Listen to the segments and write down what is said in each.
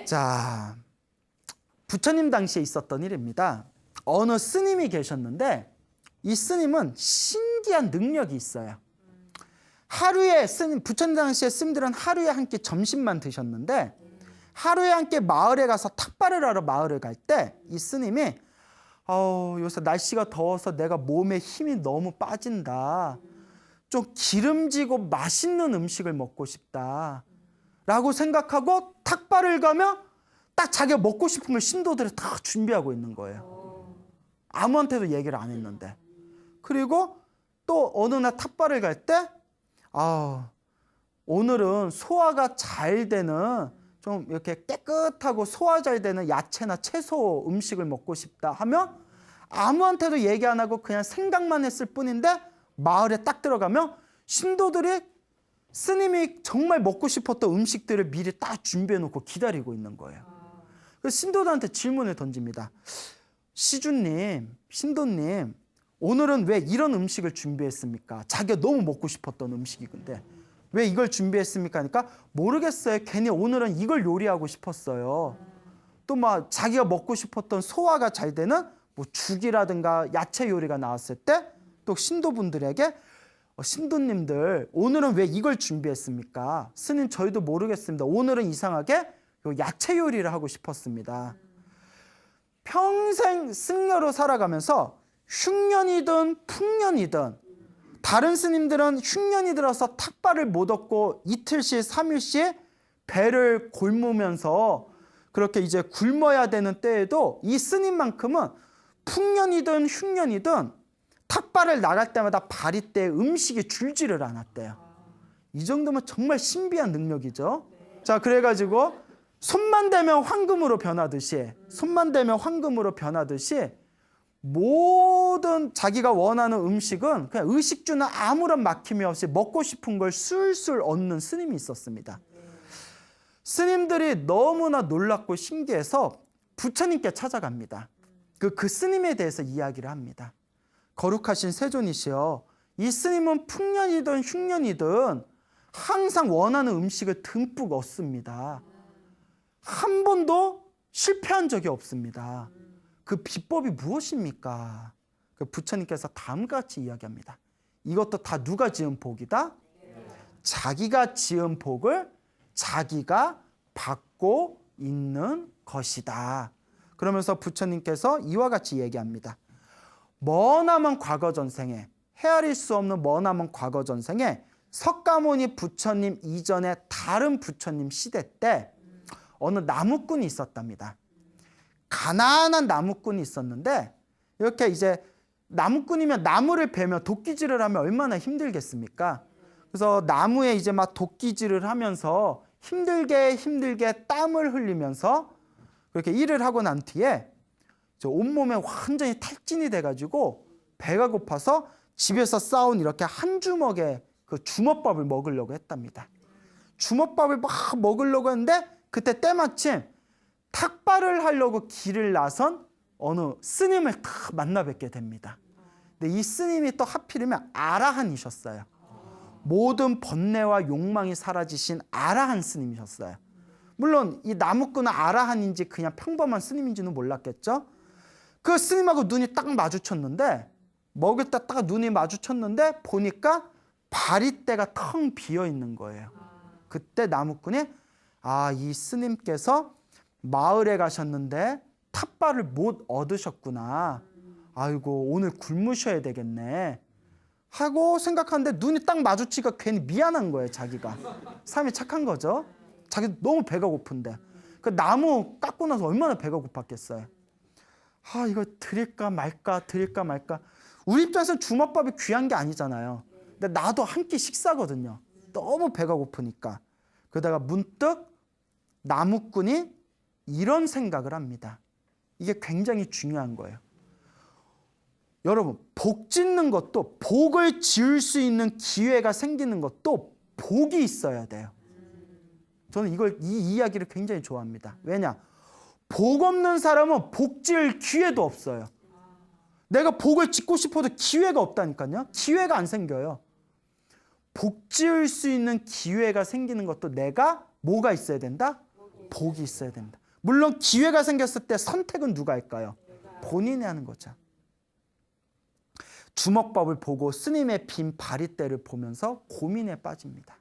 자, 부처님 당시에 있었던 일입니다. 어느 스님이 계셨는데 이 스님은 신기한 능력이 있어요. 하루에 부처님 당시에 스님들은 하루에 한 끼 점심만 드셨는데 하루에 한 끼 마을에 가서 탁발을 하러 마을을 갈 때 이 스님이 요새 날씨가 더워서 내가 몸에 힘이 너무 빠진다. 좀 기름지고 맛있는 음식을 먹고 싶다. 라고 생각하고 탁발을 가며 딱 자기가 먹고 싶은 걸 신도들이 다 준비하고 있는 거예요. 아무한테도 얘기를 안 했는데. 그리고 또 어느 날 탁발을 갈 때 오늘은 소화가 잘 되는 좀 이렇게 깨끗하고 소화 잘 되는 야채나 채소 음식을 먹고 싶다 하면 아무한테도 얘기 안 하고 그냥 생각만 했을 뿐인데 마을에 딱 들어가면 신도들이 스님이 정말 먹고 싶었던 음식들을 미리 딱 준비해 놓고 기다리고 있는 거예요. 그래서 신도들한테 질문을 던집니다. 시주님, 신도님, 오늘은 왜 이런 음식을 준비했습니까? 자기가 너무 먹고 싶었던 음식인데 왜 이걸 준비했습니까? 하니까 모르겠어요. 괜히 오늘은 이걸 요리하고 싶었어요. 또 막 자기가 먹고 싶었던 소화가 잘 되는 뭐 죽이라든가 야채 요리가 나왔을 때 또 신도분들에게 신도님들 오늘은 왜 이걸 준비했습니까? 스님 저희도 모르겠습니다. 오늘은 이상하게 야채 요리를 하고 싶었습니다. 평생 승려로 살아가면서 흉년이든 풍년이든 다른 스님들은 흉년이 들어서 탁발을 못 얻고 이틀씩 3일씩 배를 곪으면서 그렇게 이제 굶어야 되는 때에도 이 스님만큼은 풍년이든 흉년이든 탁발을 나갈 때마다 바리떼에 음식이 줄지를 않았대요. 이 정도면 정말 신비한 능력이죠. 자, 그래가지고 손만 대면 황금으로 변하듯이 모든 자기가 원하는 음식은 그냥 의식주나 아무런 막힘이 없이 먹고 싶은 걸 술술 얻는 스님이 있었습니다. 스님들이 너무나 놀랍고 신기해서 부처님께 찾아갑니다. 그 스님에 대해서 이야기를 합니다. 거룩하신 세존이시여, 이 스님은 풍년이든 흉년이든 항상 원하는 음식을 듬뿍 얻습니다. 한 번도 실패한 적이 없습니다. 그 비법이 무엇입니까? 그 부처님께서 다음과 같이 이야기합니다. 이것도 다 누가 지은 복이다? 자기가 지은 복을 자기가 받고 있는 것이다. 그러면서 부처님께서 이와 같이 얘기합니다. 머나먼 과거 전생에, 헤아릴 수 없는 머나먼 과거 전생에 석가모니 부처님 이전에 다른 부처님 시대 때 어느 나무꾼이 있었답니다. 가난한 나무꾼이 있었는데 이렇게 이제 나무꾼이면 나무를 베며 도끼질을 하면 얼마나 힘들겠습니까? 그래서 나무에 이제 막 도끼질을 하면서 힘들게 땀을 흘리면서 그렇게 일을 하고 난 뒤에 온몸에 완전히 탈진이 돼가지고 배가 고파서 집에서 싸운 이렇게 한 주먹의 그 주먹밥을 먹으려고 했답니다. 주먹밥을 막 먹으려고 했는데 그때 때마침 탁발을 하려고 길을 나선 어느 스님을 딱 만나 뵙게 됩니다. 근데 이 스님이 또 하필이면 아라한이셨어요. 모든 번뇌와 욕망이 사라지신 아라한 스님이셨어요. 물론 이 나무꾼은 아라한인지 그냥 평범한 스님인지는 몰랐겠죠. 그 스님하고 눈이 딱 마주쳤는데 먹을 때 딱 눈이 마주쳤는데 보니까 바리떼가 텅 비어 있는 거예요. 그때 나무꾼이 이 스님께서 마을에 가셨는데 탑발을 못 얻으셨구나. 아이고 오늘 굶으셔야 되겠네 하고 생각하는데 눈이 딱 마주치니까 괜히 미안한 거예요. 자기가 사람이 착한 거죠. 자기도 너무 배가 고픈데 그 나무 깎고 나서 얼마나 배가 고팠겠어요. 이거 드릴까 말까. 우리 입장에서는 주먹밥이 귀한 게 아니잖아요. 근데 나도 한 끼 식사거든요. 너무 배가 고프니까. 그러다가 문득 나무꾼이 이런 생각을 합니다. 이게 굉장히 중요한 거예요. 여러분, 복 짓는 것도, 복을 지을 수 있는 기회가 생기는 것도 복이 있어야 돼요. 저는 이 이야기를 굉장히 좋아합니다. 왜냐? 복 없는 사람은 복 지을 기회도 없어요. 내가 복을 짓고 싶어도 기회가 없다니까요. 기회가 안 생겨요. 복 지을 수 있는 기회가 생기는 것도 내가 뭐가 있어야 된다? 복이 있어야 됩니다. 물론 기회가 생겼을 때 선택은 누가 할까요? 본인이 하는 거죠. 주먹밥을 보고 스님의 빈 바리떼를 보면서 고민에 빠집니다.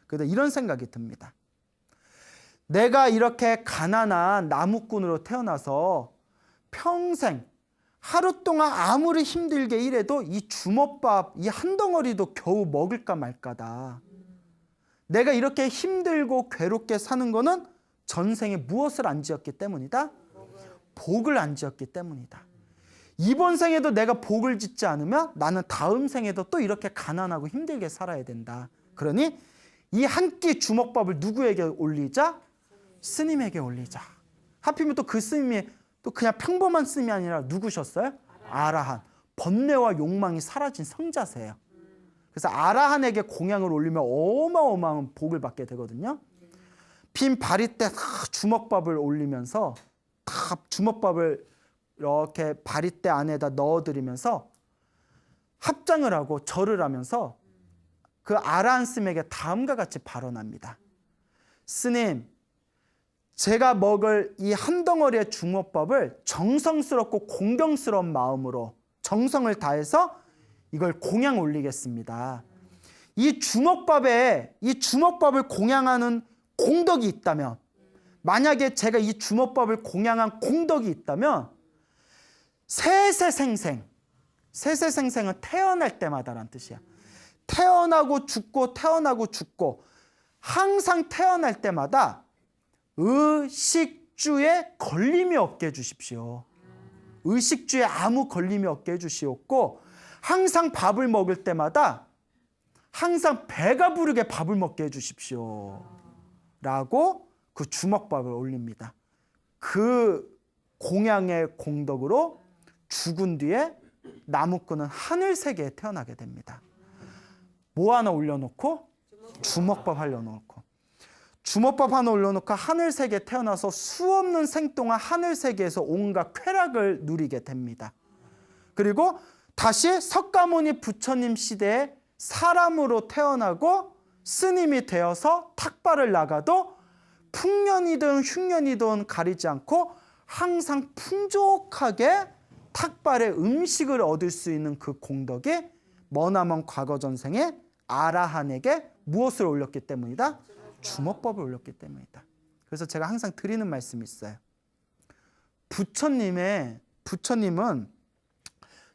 그런데 이런 생각이 듭니다. 내가 이렇게 가난한 나무꾼으로 태어나서 평생 하루 동안 아무리 힘들게 일해도 이 주먹밥, 이 한 덩어리도 겨우 먹을까 말까다. 내가 이렇게 힘들고 괴롭게 사는 거는 전생에 무엇을 안 지었기 때문이다? 복을 안 지었기 때문이다. 이번 생에도 내가 복을 짓지 않으면 나는 다음 생에도 또 이렇게 가난하고 힘들게 살아야 된다. 그러니 이 한 끼 주먹밥을 누구에게 올리자? 스님에게 올리자. 하필이면 또 그 스님이 또 그냥 평범한 스님이 아니라 누구셨어요? 아라한. 번뇌와 욕망이 사라진 성자세요. 그래서 아라한에게 공양을 올리면 어마어마한 복을 받게 되거든요. 빈 바리떼 주먹밥을 올리면서 주먹밥을 이렇게 바리떼 안에다 넣어드리면서 합장을 하고 절을 하면서 그 아라한 스님에게 다음과 같이 발언합니다. 스님, 제가 먹을 이 한 덩어리의 주먹밥을 정성스럽고 공경스러운 마음으로 정성을 다해서 이걸 공양 올리겠습니다. 이 주먹밥을 공양하는 공덕이 있다면, 만약에 제가 이 주먹밥을 공양한 공덕이 있다면 세세생생은 태어날 때마다란 뜻이야. 태어나고 죽고 항상 태어날 때마다 의식주에 걸림이 없게 해주십시오. 의식주에 아무 걸림이 없게 해주시옵고, 항상 밥을 먹을 때마다 항상 배가 부르게 밥을 먹게 해주십시오. 라고 그 주먹밥을 올립니다. 그 공양의 공덕으로 죽은 뒤에 나무꾼은 하늘 세계에 태어나게 됩니다. 뭐 하나 올려놓고? 주먹밥 하나 올려놓고. 주먹밥 하나 올려놓고 하늘 세계에 태어나서 수없는 생 동안 하늘 세계에서 온갖 쾌락을 누리게 됩니다. 그리고 다시 석가모니 부처님 시대에 사람으로 태어나고 스님이 되어서 탁발을 나가도 풍년이든 흉년이든 가리지 않고 항상 풍족하게 탁발의 음식을 얻을 수 있는 그 공덕이 머나먼 과거 전생에 아라한에게 무엇을 올렸기 때문이다? 주먹밥을 올렸기 때문이다. 그래서 제가 항상 드리는 말씀이 있어요. 부처님은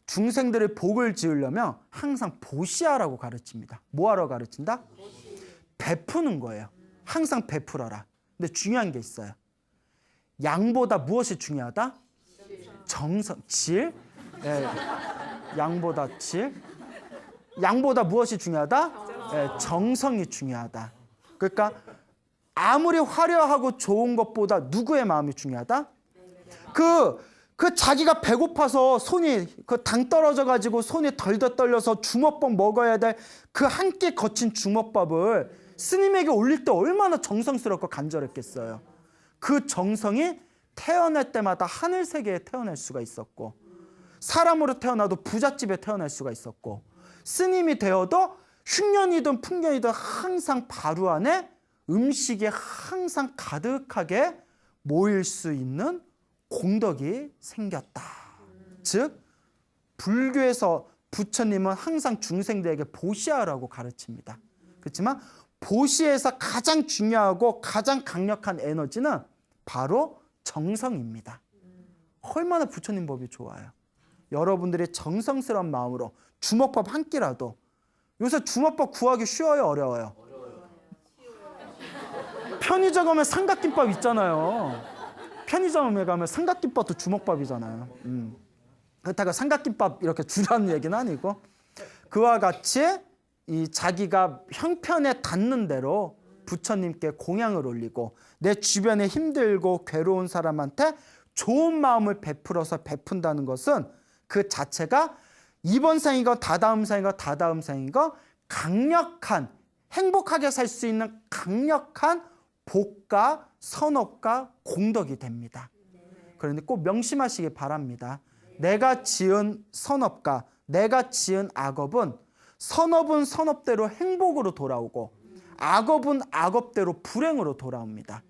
중생들의 복을 지으려면 항상 보시하라고 가르칩니다. 뭐하러 가르친다? 베푸는 거예요. 항상 베풀어라. 근데 중요한 게 있어요. 양보다 무엇이 중요하다? 정성, 질. 예, 양보다 질. 양보다 무엇이 중요하다? 예, 정성이 중요하다. 그러니까 아무리 화려하고 좋은 것보다 누구의 마음이 중요하다? 그 자기가 배고파서 손이 그 당 떨어져 가지고 손이 덜덜 떨려서 주먹밥 먹어야 될 그 한 끼 거친 주먹밥을 스님에게 올릴 때 얼마나 정성스럽고 간절했겠어요. 그 정성이 태어날 때마다 하늘 세계에 태어날 수가 있었고, 사람으로 태어나도 부잣집에 태어날 수가 있었고, 스님이 되어도 흉년이든 풍년이든 항상 바로 안에 음식이 항상 가득하게 모일 수 있는 공덕이 생겼다. 즉 불교에서 부처님은 항상 중생들에게 보시하라고 가르칩니다. 그렇지만 보시에서 가장 중요하고 가장 강력한 에너지는 바로 정성입니다. 얼마나 부처님 법이 좋아요. 여러분들이 정성스러운 마음으로 주먹밥 한 끼라도, 요새 주먹밥 구하기 쉬워요, 어려워요? 편의점 가면 삼각김밥 있잖아요. 편의점에 가면 삼각김밥도 주먹밥이잖아요. 그렇다고 삼각김밥 이렇게 주라는 얘기는 아니고, 그와 같이 이 자기가 형편에 닿는 대로 부처님께 공양을 올리고 내 주변에 힘들고 괴로운 사람한테 좋은 마음을 베풀어서 베푼다는 것은 그 자체가 이번 생이건 다다음 생이건 다다음 생이건 강력한, 행복하게 살 수 있는 강력한 복과 선업과 공덕이 됩니다. 그런데 꼭 명심하시기 바랍니다. 내가 지은 선업과 내가 지은 악업은, 선업은 선업대로 행복으로 돌아오고 악업은 악업대로 불행으로 돌아옵니다.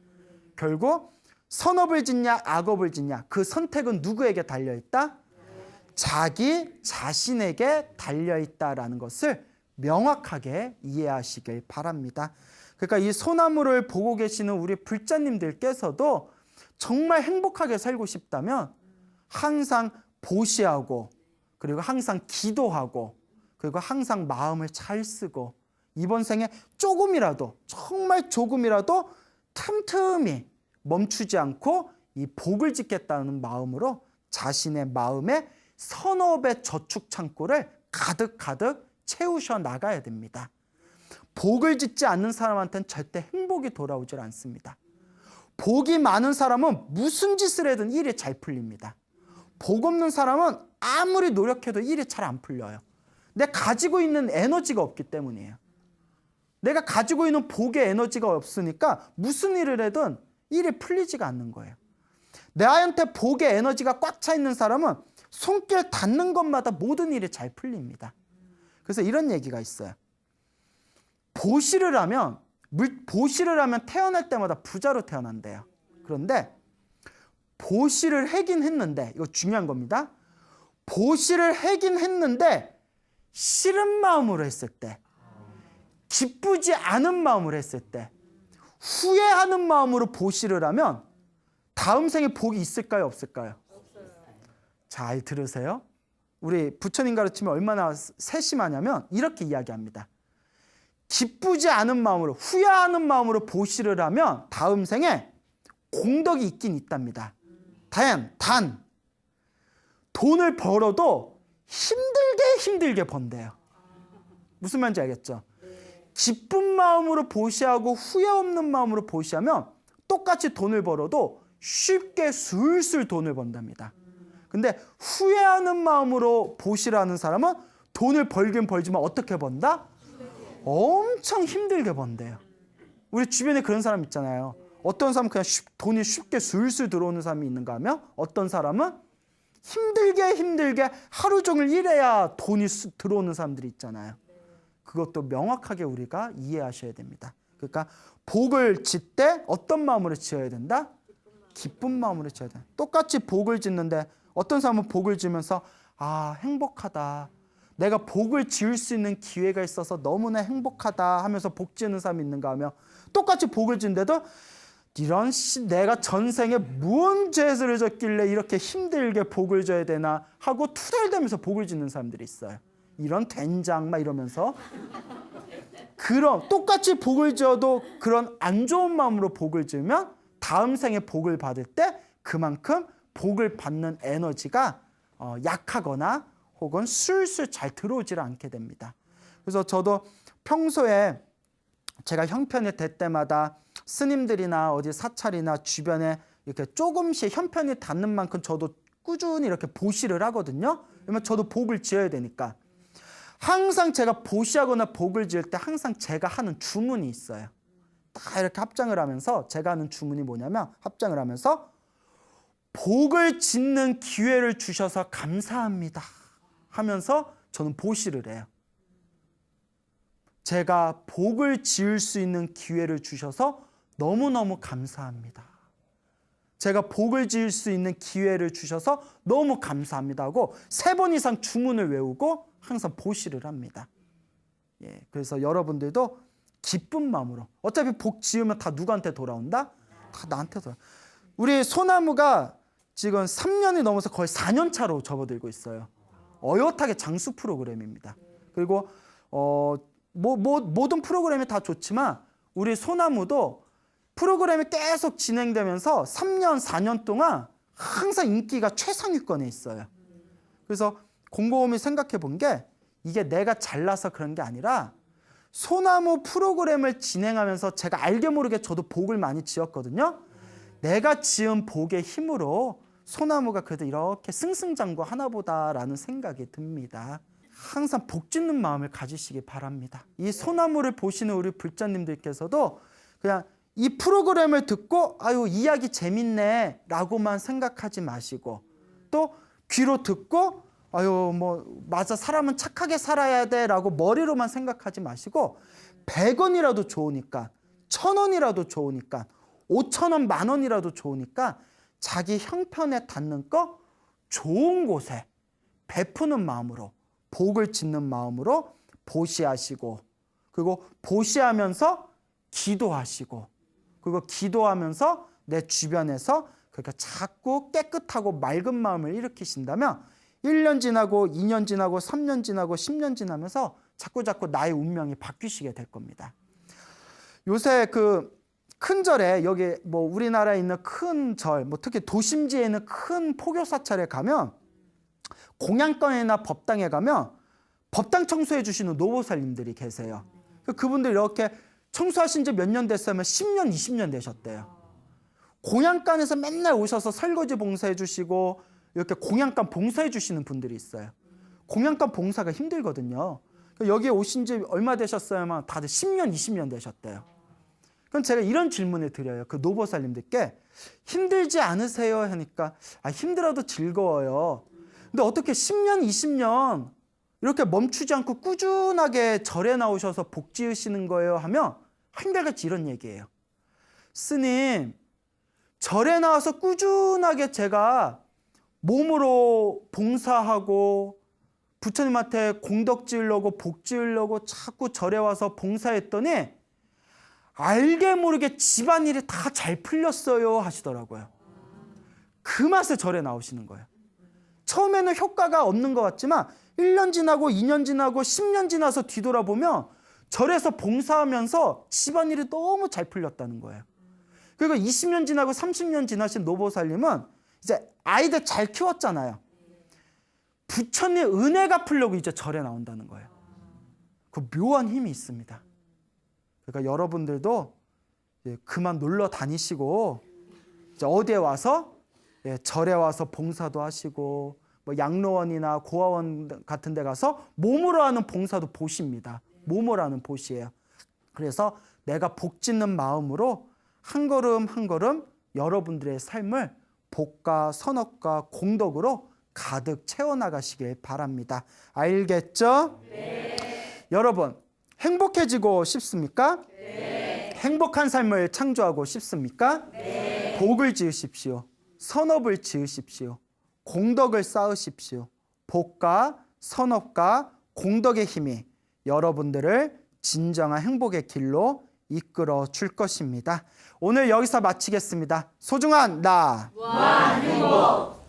결국 선업을 짓냐 악업을 짓냐 그 선택은 누구에게 달려있다? 자기 자신에게 달려있다라는 것을 명확하게 이해하시길 바랍니다. 그러니까 이 소나무를 보고 계시는 우리 불자님들께서도 정말 행복하게 살고 싶다면 항상 보시하고 그리고 항상 기도하고 그리고 항상 마음을 잘 쓰고 이번 생에 조금이라도 정말 조금이라도 틈틈이 멈추지 않고 이 복을 짓겠다는 마음으로 자신의 마음에 선업의 저축 창고를 가득가득 채우셔 나가야 됩니다. 복을 짓지 않는 사람한테는 절대 행복이 돌아오질 않습니다. 복이 많은 사람은 무슨 짓을 해든 일이 잘 풀립니다. 복 없는 사람은 아무리 노력해도 일이 잘 안 풀려요. 내가 가지고 있는 에너지가 없기 때문이에요. 내가 가지고 있는 복의 에너지가 없으니까 무슨 일을 해든 일이 풀리지가 않는 거예요. 나한테 복의 에너지가 꽉 차 있는 사람은 손길 닿는 것마다 모든 일이 잘 풀립니다. 그래서 이런 얘기가 있어요. 보시를 하면 태어날 때마다 부자로 태어난대요. 그런데 보시를 하긴 했는데, 이거 중요한 겁니다. 보시를 하긴 했는데 싫은 마음으로 했을 때, 기쁘지 않은 마음으로 했을 때, 후회하는 마음으로 보시를 하면 다음 생에 복이 있을까요, 없을까요? 없어요. 잘 들으세요. 우리 부처님 가르치면 얼마나 세심하냐면 이렇게 이야기합니다. 기쁘지 않은 마음으로, 후회하는 마음으로 보시를 하면 다음 생에 공덕이 있긴 있답니다. 단 돈을 벌어도 힘들게 번대요. 무슨 말인지 알겠죠? 기쁜 마음으로 보시하고 후회 없는 마음으로 보시하면 똑같이 돈을 벌어도 쉽게 술술 돈을 번답니다. 근데 후회하는 마음으로 보시를 하는 사람은 돈을 벌긴 벌지만 어떻게 번다? 엄청 힘들게 번대요. 우리 주변에 그런 사람 있잖아요. 어떤 사람은 그냥 돈이 쉽게 술술 들어오는 사람이 있는가 하면 어떤 사람은 힘들게 하루 종일 일해야 돈이 들어오는 사람들이 있잖아요. 그것도 명확하게 우리가 이해하셔야 됩니다. 그러니까 복을 짓되 어떤 마음으로 지어야 된다? 기쁜 마음으로 지어야 된다. 똑같이 복을 짓는데 어떤 사람은 복을 지으면서 행복하다. 내가 복을 지을 수 있는 기회가 있어서 너무나 행복하다 하면서 복 지는 사람이 있는가 하면 똑같이 복을 짓는데도 이런 내가 전생에 무슨 죄를 졌길래 이렇게 힘들게 복을 져야 되나 하고 투덜대면서 복을 짓는 사람들이 있어요. 이런 된장 막 이러면서 그런 똑같이 복을 지어도 그런 안 좋은 마음으로 복을 지으면 다음 생에 복을 받을 때 그만큼 복을 받는 에너지가 약하거나 혹은 술술 잘 들어오질 않게 됩니다. 그래서 저도 평소에 제가 형편이 될 때마다 스님들이나 어디 사찰이나 주변에 이렇게 조금씩 형편이 닿는 만큼 저도 꾸준히 이렇게 보시를 하거든요. 그러면 저도 복을 지어야 되니까. 항상 제가 보시하거나 복을 지을 때 항상 제가 하는 주문이 있어요. 딱 이렇게 합장을 하면서 제가 하는 주문이 뭐냐면 합장을 하면서 복을 짓는 기회를 주셔서 감사합니다 하면서 저는 보시를 해요. 제가 복을 지을 수 있는 기회를 주셔서 너무너무 감사합니다. 제가 복을 지을 수 있는 기회를 주셔서 너무 감사합니다 하고 3번 이상 주문을 외우고 항상 보시를 합니다. 그래서 여러분들도 기쁜 마음으로, 어차피 복 지으면 다 누구한테 돌아온다? 다 나한테 돌아온다. 우리 소나무가 지금 3년이 넘어서 거의 4년 차로 접어들고 있어요. 어엿하게 장수 프로그램입니다. 그리고 모든 프로그램이 다 좋지만 우리 소나무도 프로그램이 계속 진행되면서 3년, 4년 동안 항상 인기가 최상위권에 있어요. 그래서 곰곰이 생각해 본 게 이게 내가 잘나서 그런 게 아니라 소나무 프로그램을 진행하면서 제가 알게 모르게 저도 복을 많이 지었거든요. 내가 지은 복의 힘으로 소나무가 그래도 이렇게 승승장구하나 보다라는 생각이 듭니다. 항상 복 짓는 마음을 가지시기 바랍니다. 이 소나무를 보시는 우리 불자님들께서도 그냥 이 프로그램을 듣고 이야기 재밌네 라고만 생각하지 마시고 또 귀로 듣고 맞아, 사람은 착하게 살아야 돼 라고 머리로만 생각하지 마시고 100원이라도 좋으니까 1000원이라도 좋으니까 5,000원, 10,000원이라도 좋으니까 자기 형편에 닿는 거 좋은 곳에 베푸는 마음으로, 복을 짓는 마음으로 보시하시고, 그리고 보시하면서 기도하시고, 그리고 기도하면서 내 주변에서 그러니까 자꾸 깨끗하고 맑은 마음을 일으키신다면 1년 지나고 2년 지나고 3년 지나고 10년 지나면서 자꾸 나의 운명이 바뀌시게 될 겁니다. 요새 그 큰 절에, 여기 뭐 우리나라에 있는 큰 절, 뭐 특히 도심지에 있는 큰 포교 사찰에 가면, 공양권이나 법당에 가면 법당 청소해 주시는 노보살님들이 계세요. 그분들 이렇게 청소하신 지 몇 년 됐으면 10년, 20년 되셨대요. 공양간에서 맨날 오셔서 설거지 봉사해 주시고 이렇게 공양간 봉사해 주시는 분들이 있어요. 공양간 봉사가 힘들거든요. 여기에 오신 지 얼마 되셨어요만 다들 10년, 20년 되셨대요. 그럼 제가 이런 질문을 드려요. 그 노보살님들께 힘들지 않으세요? 하니까 힘들어도 즐거워요. 근데 어떻게 10년, 20년 이렇게 멈추지 않고 꾸준하게 절에 나오셔서 복 지으시는 거예요? 하면 한결같이 이런 얘기예요. 스님, 절에 나와서 꾸준하게 제가 몸으로 봉사하고 부처님한테 공덕 지으려고 복 지으려고 자꾸 절에 와서 봉사했더니 알게 모르게 집안일이 다 잘 풀렸어요 하시더라고요. 그 맛에 절에 나오시는 거예요. 처음에는 효과가 없는 것 같지만 1년 지나고 2년 지나고 10년 지나서 뒤돌아보면 절에서 봉사하면서 집안일이 너무 잘 풀렸다는 거예요. 그리고 20년 지나고 30년 지나신 노보살님은 이제 아이들 잘 키웠잖아요. 부처님 은혜 갚으려고 이제 절에 나온다는 거예요. 그 묘한 힘이 있습니다. 그러니까 여러분들도 그만 놀러 다니시고 이제 어디에 와서 절에 와서 봉사도 하시고 뭐 양로원이나 고아원 같은 데 가서 몸으로 하는 봉사도 보시입니다. 몸으로 하는 보시예요. 그래서 내가 복 짓는 마음으로 한 걸음 한 걸음 여러분들의 삶을 복과 선업과 공덕으로 가득 채워나가시길 바랍니다. 알겠죠? 네. 여러분, 행복해지고 싶습니까? 네. 행복한 삶을 창조하고 싶습니까? 네. 복을 지으십시오. 선업을 지으십시오. 공덕을 쌓으십시오. 복과 선업과 공덕의 힘이 여러분들을 진정한 행복의 길로 이끌어 줄 것입니다. 오늘 여기서 마치겠습니다. 소중한 나 무한행복.